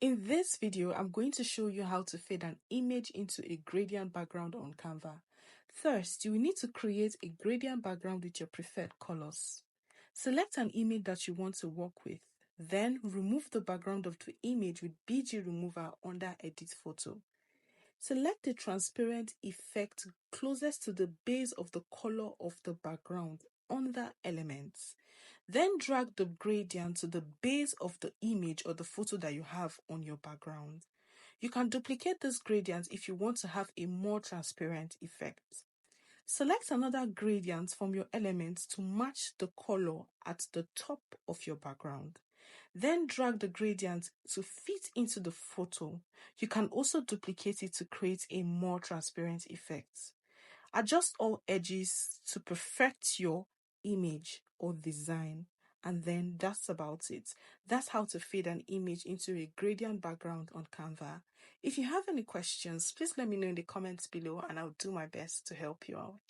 In this video, I'm going to show you how to fade an image into a gradient background on Canva. First, you will need to create a gradient background with your preferred colors. Select an image that you want to work with. Then, remove the background of the image with BG Remover under Edit Photo. Select the transparent effect closest to the base of the color of the background under Elements. Then drag the gradient to the base of the image or the photo that you have on your background. You can duplicate this gradient if you want to have a more transparent effect. Select another gradient from your elements to match the color at the top of your background. Then drag the gradient to fit into the photo. You can also duplicate it to create a more transparent effect. Adjust all edges to perfect your image or design, and then that's about it. That's how to fade an image into a gradient background on Canva. If you have any questions, please let me know in the comments below and I'll do my best to help you out.